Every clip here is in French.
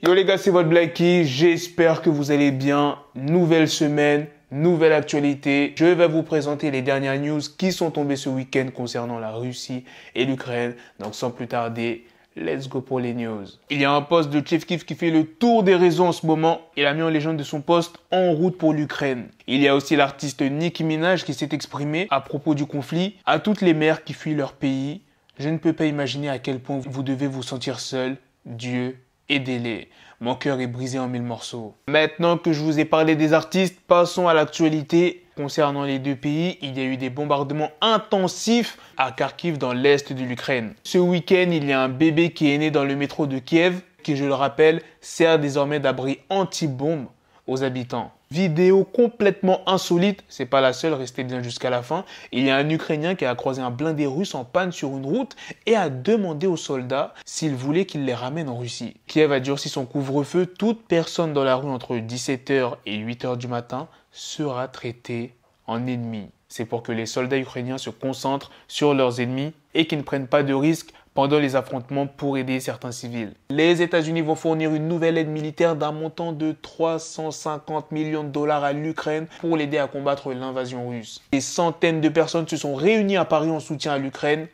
Yo les gars, c'est votre Blacky, j'espère que vous allez bien. Nouvelle semaine, nouvelle actualité. Je vais vous présenter les dernières news qui sont tombées ce week-end concernant la Russie et l'Ukraine. Donc sans plus tarder, let's go pour les news. Il y a un post de Chief Keef qui fait le tour des réseaux en ce moment. Il a mis en légende de son post en route pour l'Ukraine. Il y a aussi l'artiste Nicki Minaj qui s'est exprimé à propos du conflit. À toutes les mères qui fuient leur pays, je ne peux pas imaginer à quel point vous devez vous sentir seul. Dieu, aidez-les. Mon cœur est brisé en mille morceaux. Maintenant que je vous ai parlé des artistes, passons à l'actualité. Concernant les deux pays, il y a eu des bombardements intensifs à Kharkiv dans l'est de l'Ukraine. Ce week-end, il y a un bébé qui est né dans le métro de Kiev, qui, je le rappelle, sert désormais d'abri anti-bombe aux habitants. Vidéo complètement insolite, c'est pas la seule, restez bien jusqu'à la fin. Il y a un Ukrainien qui a croisé un blindé russe en panne sur une route et a demandé aux soldats s'ils voulaient qu'il les ramène en Russie. Kiev a durci son couvre-feu, toute personne dans la rue entre 17h et 8h du matin sera traitée en ennemi. C'est pour que les soldats ukrainiens se concentrent sur leurs ennemis et qu'ils ne prennent pas de risques pendant les affrontements pour aider certains civils. Les États-Unis vont fournir une nouvelle aide militaire d'un montant de 350 millions de dollars à l'Ukraine pour l'aider à combattre l'invasion russe. Des centaines de personnes se sont réunies à Paris en soutien à l'Ukraine.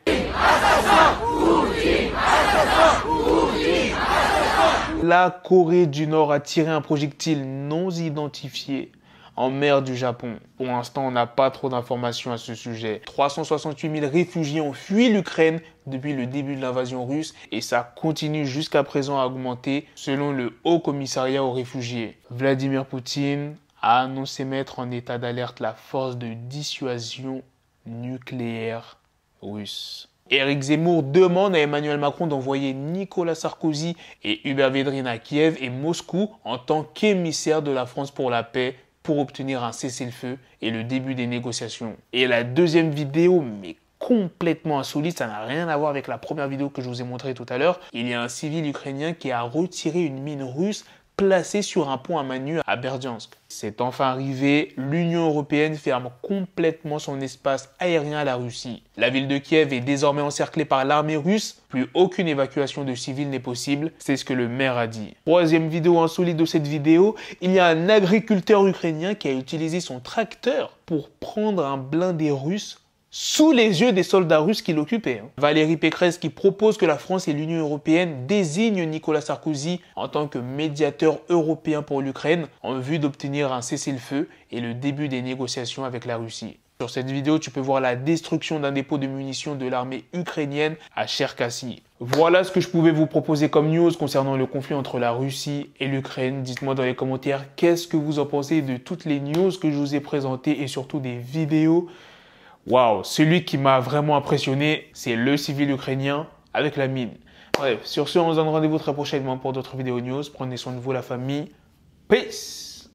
La Corée du Nord a tiré un projectile non identifié en mer du Japon. Pour l'instant, on n'a pas trop d'informations à ce sujet. 368 000 réfugiés ont fui l'Ukraine depuis le début de l'invasion russe et ça continue jusqu'à présent à augmenter selon le Haut Commissariat aux réfugiés. Vladimir Poutine a annoncé mettre en état d'alerte la force de dissuasion nucléaire russe. Éric Zemmour demande à Emmanuel Macron d'envoyer Nicolas Sarkozy et Hubert Védrine à Kiev et Moscou en tant qu'émissaire de la France pour la paix pour obtenir un cessez-le-feu et le début des négociations. Et la deuxième vidéo, mais complètement insolite, ça n'a rien à voir avec la première vidéo que je vous ai montrée tout à l'heure. Il y a un civil ukrainien qui a retiré une mine russe placée sur un pont à main nue à Berdiansk. C'est enfin arrivé, l'Union européenne ferme complètement son espace aérien à la Russie. La ville de Kiev est désormais encerclée par l'armée russe, plus aucune évacuation de civils n'est possible, c'est ce que le maire a dit. Troisième vidéo insolite de cette vidéo, il y a un agriculteur ukrainien qui a utilisé son tracteur pour prendre un blindé russe sous les yeux des soldats russes qui l'occupaient. Valérie Pécresse qui propose que la France et l'Union européenne désignent Nicolas Sarkozy en tant que médiateur européen pour l'Ukraine en vue d'obtenir un cessez-le-feu et le début des négociations avec la Russie. Sur cette vidéo, tu peux voir la destruction d'un dépôt de munitions de l'armée ukrainienne à Cherkassy. Voilà ce que je pouvais vous proposer comme news concernant le conflit entre la Russie et l'Ukraine. Dites-moi dans les commentaires qu'est-ce que vous en pensez de toutes les news que je vous ai présentées et surtout des vidéos. Waouh, celui qui m'a vraiment impressionné, c'est le civil ukrainien avec la mine. Bref, sur ce, on se donne rendez-vous très prochainement pour d'autres vidéos news. Prenez soin de vous, la famille. Peace!